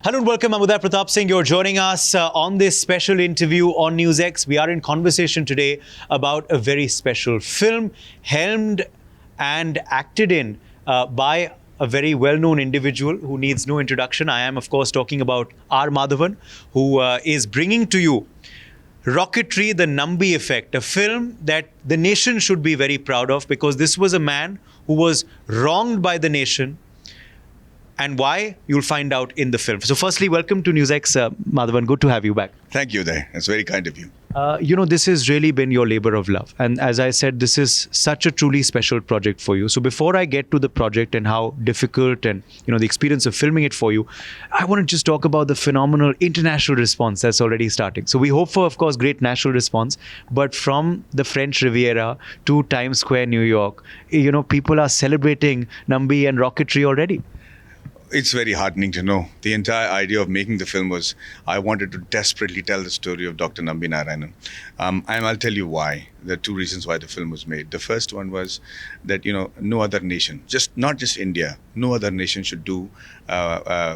Hello and welcome. I'm Uday Pratap Singh. You're joining us on this special interview on NewsX. We are in conversation today about a very special film, helmed and acted in by a very well-known individual who needs no introduction. I am, of course, talking about R Madhavan, who is bringing to you Rocketry, the Nambi Effect, a film that the nation should be very proud of because this was a man who was wronged by the nation. And why, you'll find out in the film. So firstly, welcome to NewsX, Madhavan. Good to have you back. Thank you, Uday. It's very kind of you. This has really been your labor of love. And as I said, this is such a truly special project for you. So before I get to the project and how difficult and, the experience of filming it for you, I want to just talk about the phenomenal international response that's already starting. So we hope for, of course, great national response. But from the French Riviera to Times Square, New York, people are celebrating Nambi and Rocketry already. It's very heartening to know. The entire idea of making the film was I wanted to desperately tell the story of Dr. Nambi Narayanan. And I'll tell you why. There are two reasons why the film was made. The first one was that, no other nation, not just India, no other nation should do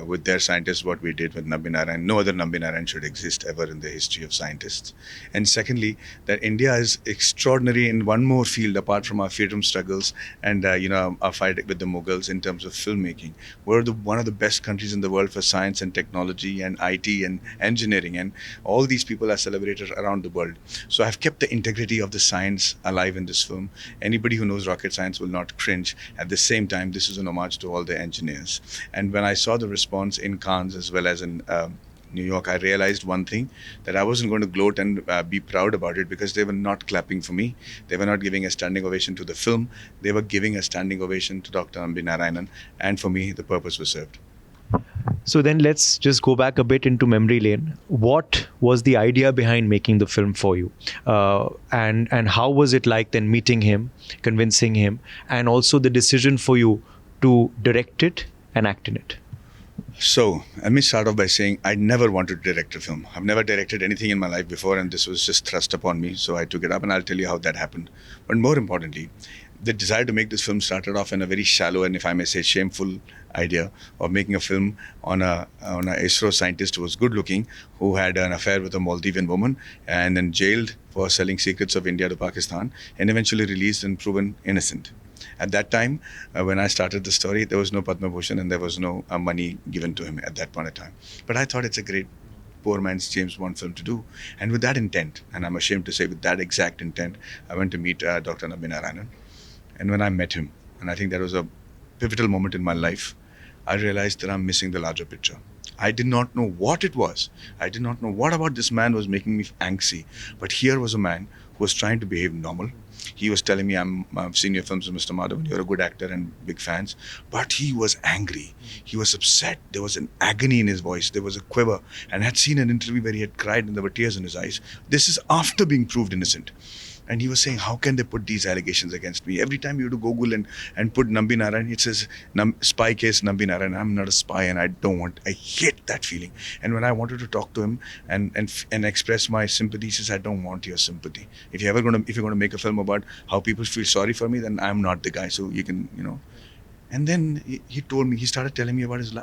with their scientists what we did with Nambi Narayan. No other Nambi Narayan should exist ever in the history of scientists. And secondly, that India is extraordinary in one more field apart from our freedom struggles and, our fight with the Mughals in terms of filmmaking. We're one of the best countries in the world for science and technology and IT and engineering, and all these people are celebrated around the world. So I've kept the integrity of the science alive in this film. Anybody who knows rocket science will not cringe. At the same time, this is an homage to all the engineers. And when I saw the response in Cannes as well as in New York, I realized one thing, that I wasn't going to gloat and be proud about it because they were not clapping for me. They were not giving a standing ovation to the film. They were giving a standing ovation to Dr. Nambi Narayanan. And for me, the purpose was served. So then let's just go back a bit into memory lane. What was the idea behind making the film for you? And how was it like then meeting him, convincing him, and also the decision for you to direct it and act in it? So, let me start off by saying I never wanted to direct a film. I've never directed anything in my life before, and this was just thrust upon me. So I took it up, and I'll tell you how that happened. But more importantly, the desire to make this film started off in a very shallow and, if I may say, shameful idea of making a film on a ISRO scientist who was good looking, who had an affair with a Maldivian woman, and then jailed for selling secrets of India to Pakistan, and eventually released and proven innocent. At that time, when I started the story, there was no Padma Bhushan and there was no money given to him at that point of time. But I thought it's a great poor man's James Bond film to do. And with that intent, and I'm ashamed to say with that exact intent, I went to meet Dr. Nambi Narayanan. And when I met him, and I think that was a pivotal moment in my life, I realized that I'm missing the larger picture. I did not know what it was. I did not know what about this man was making me angsty. But here was a man who was trying to behave normal. He was telling me, I've seen your films with Mr. Madhavan, you're a good actor and big fans. But he was angry. He was upset. There was an agony in his voice. There was a quiver. And I had seen an interview where he had cried and there were tears in his eyes. This is after being proved innocent. And he was saying, how can they put these allegations against me? Every time you do Google and put Nambi Narayan, it says spy case Nambi Narayan. I'm not a spy and I hate that feeling. And when I wanted to talk to him and express my sympathy, he says, I don't want your sympathy. If you're going to make a film about how people feel sorry for me, then I'm not the guy. So you can, And then he started telling me about his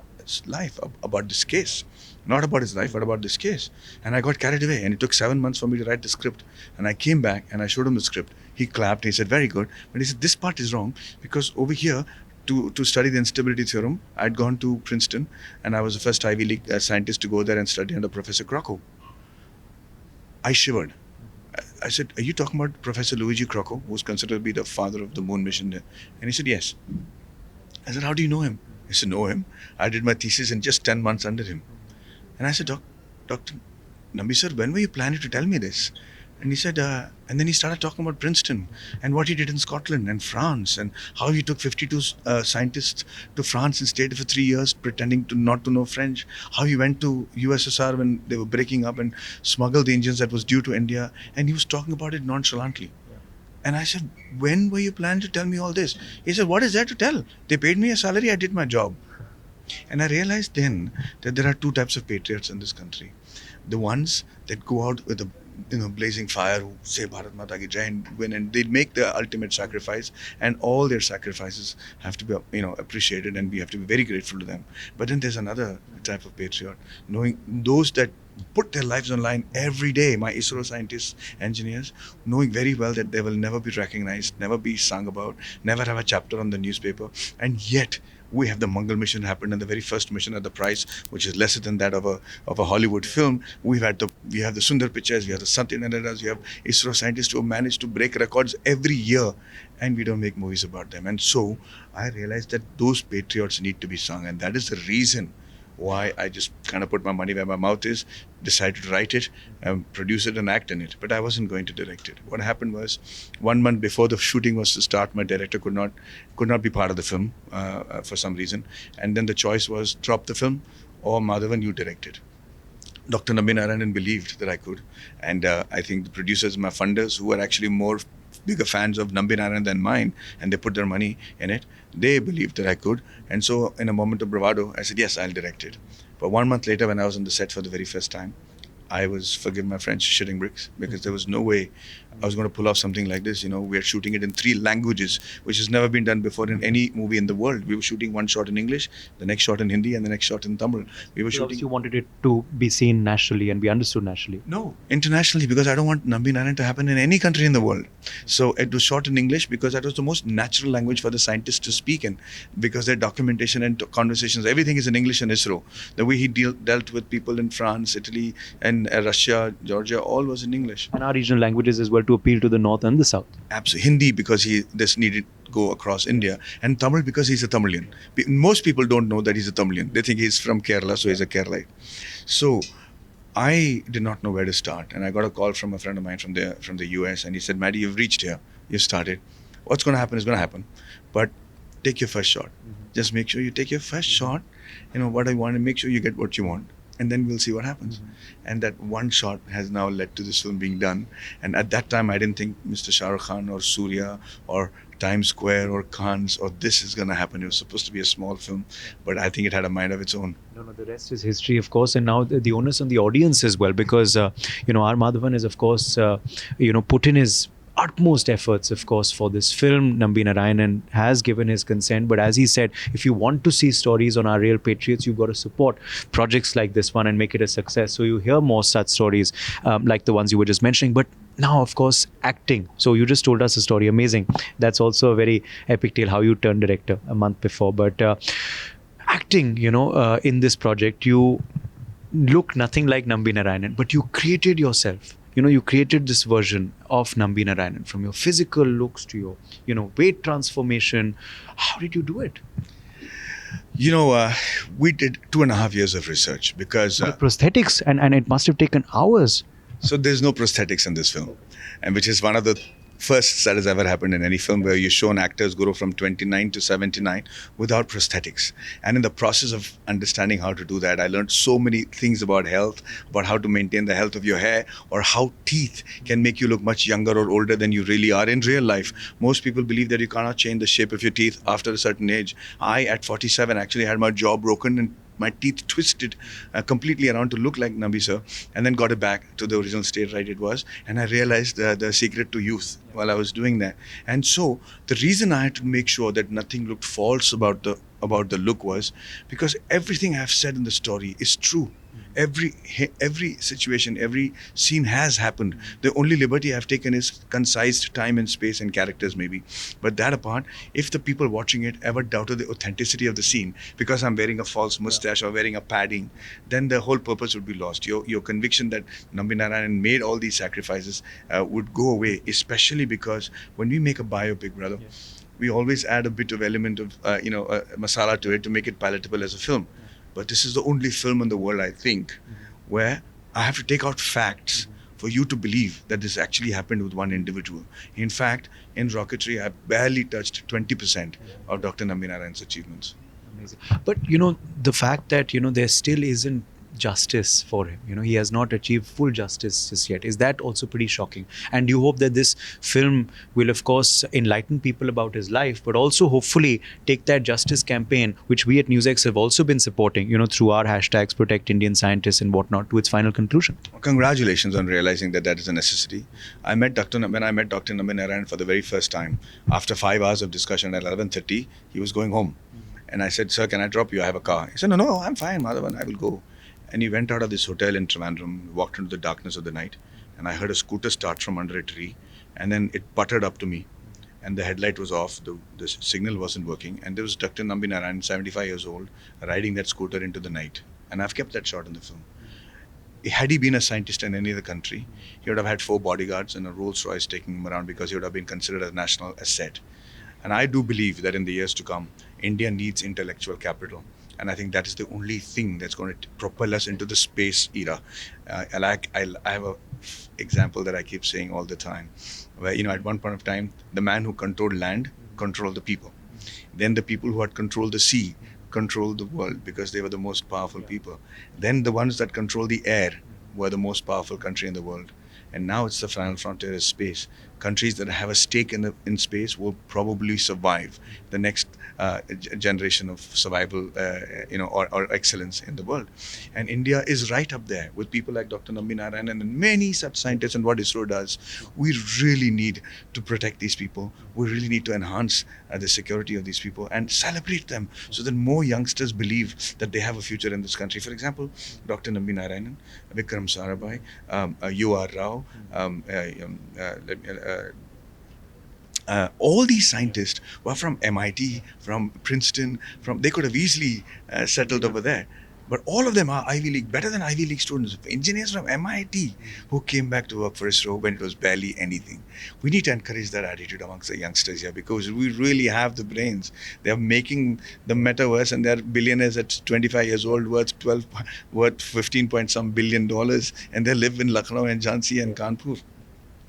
life, about this case. Not about his life, but about this case. And I got carried away. And it took 7 months for me to write the script. And I came back and I showed him the script. He clapped. He said, very good. But he said, this part is wrong because over here, to study the instability theorem, I'd gone to Princeton and I was the first Ivy League scientist to go there and study under Professor Crocco. I shivered. I said, are you talking about Professor Luigi Crocco, who's considered to be the father of the moon mission? And he said, yes. I said, how do you know him? He said, know him. I did my thesis in just 10 months under him. And I said, Dr. Nambi sir, when were you planning to tell me this? And he said, and then he started talking about Princeton and what he did in Scotland and France and how he took 52 scientists to France and stayed for 3 years pretending not to know French, how he went to USSR when they were breaking up and smuggled the engines that was due to India. And he was talking about it nonchalantly. And I said, when were you planning to tell me all this? He said, what is there to tell? They paid me a salary, I did my job. And I realized then that there are two types of patriots in this country. The ones that go out with a blazing fire who say Bharat Mata ki Jai and win, and they'd make the ultimate sacrifice, and all their sacrifices have to be appreciated, and we have to be very grateful to them. But then there's another type of patriot, knowing those that put their lives on line every day, my ISRO scientists, engineers, knowing very well that they will never be recognized, never be sung about, never have a chapter on the newspaper, and yet we have the Mughal mission happened, and the very first mission at the price, which is lesser than that of a Hollywood film. We have the Sundar Pichais, we have the Satya Narayanas, we have ISRO scientists who have managed to break records every year, and we don't make movies about them. And so I realized that those patriots need to be sung, and that is the reason why I just kind of put my money where my mouth is, decided to write it, produce it and act in it. But I wasn't going to direct it. What happened was, 1 month before the shooting was to start, my director could not be part of the film for some reason. And then the choice was drop the film or Madhavan, you direct it. Dr. Nambi Effect believed that I could. And I think the producers, my funders, who were actually bigger fans of Nambi Effect than mine, and they put their money in it, they believed that I could. And so in a moment of bravado, I said, yes, I'll direct it. But 1 month later, when I was on the set for the very first time, I was, forgive my French, shitting bricks, because there was no way I was going to pull off something like this. We are shooting it in 3 languages, which has never been done before in any movie in the world. We were shooting one shot in English, the next shot in Hindi, and the next shot in Tamil. We were shooting. You wanted it to be seen nationally and be understood nationally. No, internationally, because I don't want Nambi Effect to happen in any country in the world. So it was shot in English because that was the most natural language for the scientists to speak in, because their documentation and conversations, everything is in English in ISRO. The way he dealt with people in France, Italy, and Russia, Georgia, all was in English. And our regional languages as well, to appeal to the north and the south. Absolutely. Hindi, because this needed go across India, and Tamil because he's a Tamilian. Most people don't know that he's a Tamilian. They think he's from Kerala, so he's a Keralite. So I did not know where to start, and I got a call from a friend of mine from the US, and he said, Maddie, you've reached here. You've started. What's going to happen is going to happen. But take your first shot. Just make sure you take your first shot. What I want, and make sure you get what you want. And then we'll see what happens. And that one shot has now led to this film being done. And at that time, I didn't think Mr. Shah Rukh Khan or Surya or Times Square or Cannes or this is going to happen. It was supposed to be a small film, but I think it had a mind of its own. No, the rest is history, of course. And now the onus on the audience as well, because, R Madhavan is, of course, put in his utmost efforts, of course, for this film. Nambi Effect has given his consent, but as he said, if you want to see stories on our real patriots, you've got to support projects like this one and make it a success. So you hear more such stories like the ones you were just mentioning. But now, of course, acting. So you just told us a story, amazing. That's also a very epic tale, how you turned director a month before. But acting, in this project, you look nothing like Nambi Effect, but you created yourself. You created this version of Nambi Effect, from your physical looks to your, weight transformation. How did you do it? We did 2.5 years of research because... With prosthetics, and it must have taken hours. So there's no prosthetics in this film, and which is one of the firsts that has ever happened in any film, where you've shown actors grow from 29 to 79 without prosthetics. And in the process of understanding how to do that, I learned so many things about health, about how to maintain the health of your hair, or how teeth can make you look much younger or older than you really are in real life. Most people believe that you cannot change the shape of your teeth after a certain age. I, at 47, actually had my jaw broken and my teeth twisted completely around to look like Nambi sir, and then got it back to the original state right it was. And I realized the secret to youth while I was doing that. And so the reason I had to make sure that nothing looked false about the look was because everything I've said in the story is true. Every situation, every scene has happened. The only liberty I've taken is concised time and space and characters maybe. But that apart, if the people watching it ever doubted the authenticity of the scene because I'm wearing a false mustache or wearing a padding, then the whole purpose would be lost. Your conviction that Nambi Effect made all these sacrifices would go away, especially because when we make a biopic, brother, we always add a bit of element of masala to it to make it palatable as a film. But this is the only film in the world, I think, where I have to take out facts for you to believe that this actually happened with one individual. In fact, in Rocketry, I barely touched 20% of Dr. Nambi Effect's achievements. Amazing. But, the fact that, there still isn't justice for him. He has not achieved full justice just yet. Is that also pretty shocking? And you hope that this film will, of course, enlighten people about his life, but also hopefully take that justice campaign, which we at NewsX have also been supporting, through our hashtags, Protect Indian Scientists and whatnot, to its final conclusion. Congratulations on realizing that is a necessity. When I met Dr. Nambi Narayan for the very first time, after 5 hours of discussion at 11:30, he was going home. And I said, "Sir, can I drop you? I have a car." He said, No, I'm fine, Madhavan, I will go. And he went out of this hotel in Trivandrum, walked into the darkness of the night, and I heard a scooter start from under a tree, and then it buttered up to me, and the headlight was off, the signal wasn't working, and there was Dr. Nambi Narayan, 75 years old, riding that scooter into the night. And I've kept that shot in the film. Had he been a scientist in any other country, he would have had 4 bodyguards and a Rolls Royce taking him around, because he would have been considered a national asset. And I do believe that in the years to come, India needs intellectual capital. And I think that is the only thing that's going to propel us into the space era. I have an example that I keep saying all the time, where, at one point of time, the man who controlled land controlled the people. Then the people who had controlled the sea controlled the world, because they were the most powerful people. Then the ones that controlled the air were the most powerful country in the world. And now it's the final frontier is space. Countries that have a stake in space will probably survive the next generation of survival, or excellence in the world. And India is right up there with people like Dr. Nambi Narayan and many such scientists, and what ISRO does. We really need to protect these people. We really need to enhance the security of these people and celebrate them, so that more youngsters believe that they have a future in this country. For example, Dr. Nambi Narayan, Vikram Sarabhai, U.R. Rao, all these scientists were from MIT, from Princeton, they could have easily settled over there. But all of them are Ivy League, better than Ivy League students, engineers from MIT who came back to work for ISRO when it was barely anything. We need to encourage that attitude amongst the youngsters here, because we really have the brains. They're making the metaverse, and they're billionaires at 25 years old, worth 15 point some billion dollars, and they live in Lucknow and Jhansi and Kanpur.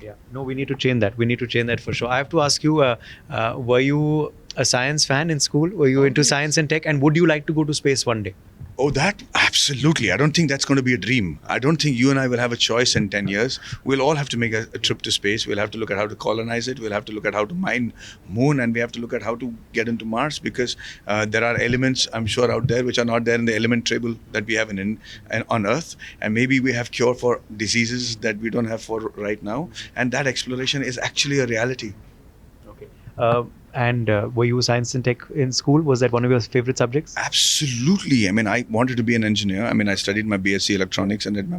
Yeah, no, we need to change that. We need to change that for sure. I have to ask you, were you a science fan in school? Were you into science and tech? And would you like to go to space one day? Oh, that absolutely. I don't think that's going to be a dream. I don't think you and I will have a choice in 10 years. We'll all have to make a trip to space. We'll have to look at how to colonize it. We'll have to look at how to mine moon, and we have to look at how to get into Mars, because there are elements, I'm sure, out there which are not there in the element table that we have on Earth. And maybe we have cure for diseases that we don't have for right now. And that exploration is actually a reality. Okay. And were you science and tech in school? Was that one of your favorite subjects? Absolutely. I mean, I wanted to be an engineer. I mean, I studied my BSc electronics and did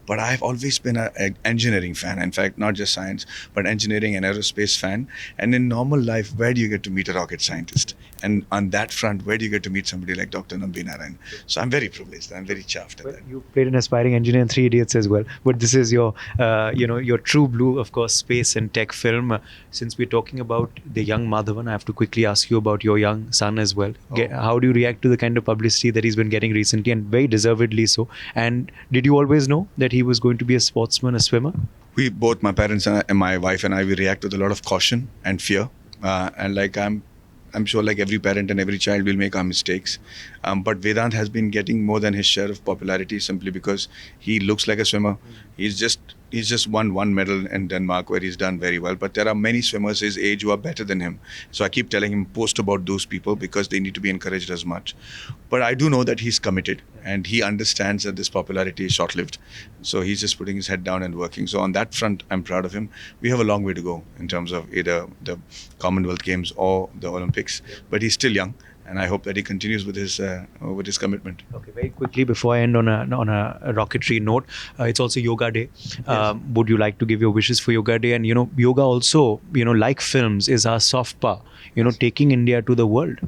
but I've always been an engineering fan. In fact, not just science, but engineering and aerospace fan. And in normal life, where do you get to meet a rocket scientist? And on that front, where do you get to meet somebody like Dr. Nambi Narayan? So I'm very privileged. I'm very chuffed at that. You played an aspiring engineer in 3 Idiots as well. But this is your, your true blue, of course, space and tech film. Since we're talking about the young Madhavan, I have to quickly ask you about your young son as well. Oh. How do you react to the kind of publicity that he's been getting recently, and very deservedly so? And did you always know that he was going to be a sportsman, a swimmer? We both, my parents and my wife and I, we react with a lot of caution and fear. And like I'm sure, like every parent and every child, will make our mistakes. But Vedant has been getting more than his share of popularity simply because he looks like a swimmer. He's just won one medal in Denmark, where he's done very well. But there are many swimmers his age who are better than him. So I keep telling him, post about those people, because they need to be encouraged as much. But I do know that he's committed, and he understands that this popularity is short-lived. So he's just putting his head down and working. So on that front, I'm proud of him. We have a long way to go in terms of either the Commonwealth Games or the Olympics. But he's still young, and I hope that he continues with his commitment. Okay, very quickly before I end on a rocketry note, it's also Yoga Day. Yes. Would you like to give your wishes for Yoga Day? And yoga also, like films, is our soft power. Taking India to the world.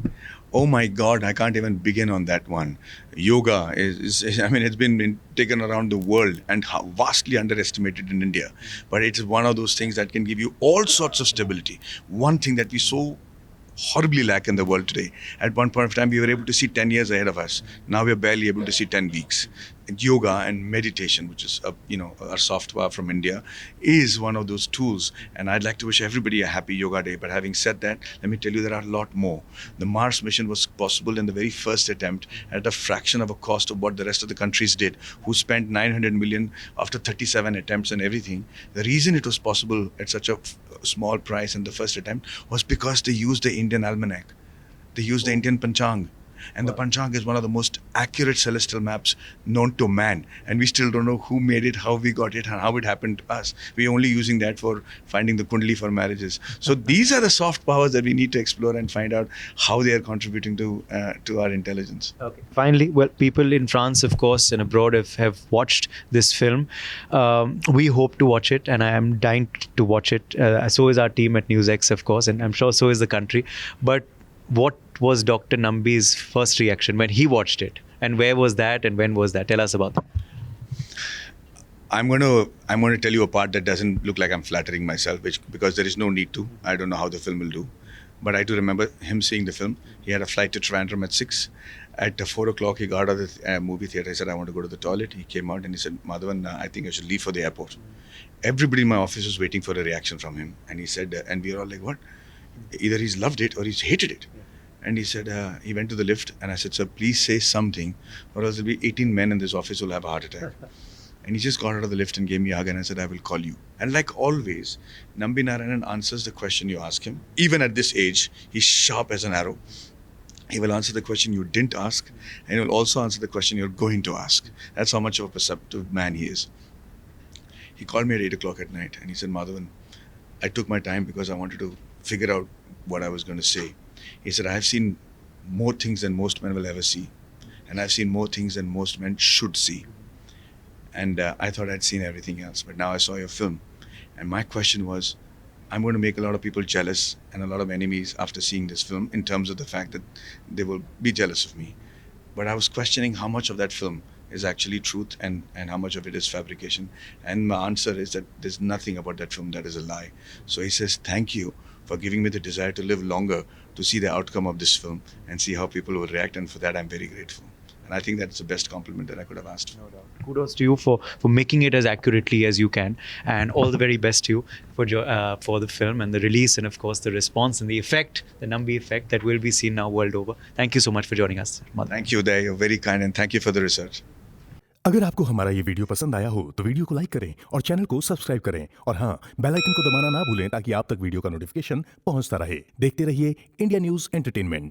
Oh my God, I can't even begin on that one. Yoga is I mean, it's been taken around the world and vastly underestimated in India. But it's one of those things that can give you all sorts of stability. One thing that we so horribly lack in the world today. At one point of time, we were able to see 10 years ahead of us. Now we are barely able to see 10 weeks. yoga and meditation, which is our soft power from India, is one of those tools. And I'd like to wish everybody a happy Yoga Day. But having said that, let me tell you there are a lot more. The Mars mission was possible in the very first attempt at a fraction of a cost of what the rest of the countries did, who spent 900 million after 37 attempts and everything. The reason it was possible at such a small price in the first attempt was because they used the Indian almanac. They used the Indian Panchang. And the Panchang is one of the most accurate celestial maps known to man. And we still don't know who made it, how we got it, and how it happened to us. We're only using that for finding the Kundali for marriages. So these are the soft powers that we need to explore and find out how they are contributing to our intelligence. Okay. Finally, well, people in France, of course, and abroad have watched this film. We hope to watch it, and I am dying to watch it. So is our team at NewsX, of course, and I'm sure so is the country. But what was Dr. Nambi's first reaction when he watched it? And where was that and when was that? Tell us about that. I'm going to tell you a part that doesn't look like I'm flattering myself, because there is no need to. I don't know how the film will do. But I do remember him seeing the film. He had a flight to Trivandrum at 6. At 4 o'clock, he got out of the movie theater. He said, I want to go to the toilet. He came out and he said, Madhavan, I think I should leave for the airport. Everybody in my office was waiting for a reaction from him. And he said, and we were all like, what? Either he's loved it or he's hated it. And he said, he went to the lift and I said, sir, please say something or else there'll be 18 men in this office who will have a heart attack. And he just got out of the lift and gave me a hug and I said, I will call you. And like always, Nambi Narayanan answers the question you ask him. Even at this age, he's sharp as an arrow. He will answer the question you didn't ask and he will also answer the question you're going to ask. That's how much of a perceptive man he is. He called me at 8 o'clock at night and he said, Madhavan, I took my time because I wanted to figure out what I was going to say. He said, I have seen more things than most men will ever see. And I've seen more things than most men should see. And I thought I'd seen everything else. But now I saw your film. And my question was, I'm going to make a lot of people jealous and a lot of enemies after seeing this film in terms of the fact that they will be jealous of me. But I was questioning how much of that film is actually truth and how much of it is fabrication. And my answer is that there's nothing about that film that is a lie. So he says, thank you for giving me the desire to live longer to see the outcome of this film and see how people will react. And for that, I'm very grateful. And I think that's the best compliment that I could have asked for. No doubt. Kudos to you for making it as accurately as you can, and all the very best to you for the film and the release, and of course the response and the effect, the Nambi effect that will be seen now world over. Thank you so much for joining us. Thank you, Uday. You're very kind, and thank you for the research. अगर आपको हमारा ये video पसंद आया हो तो video को like करें और चैनल को सब्सक्राइब करें और हाँ, बेल आइकन को दबाना ना भूलें ताकि आप तक वीडियो का नोटिफिकेशन पहुंचता रहे। देखते रहिए इंडिया न्यूज़ एंटरटेनमेंट।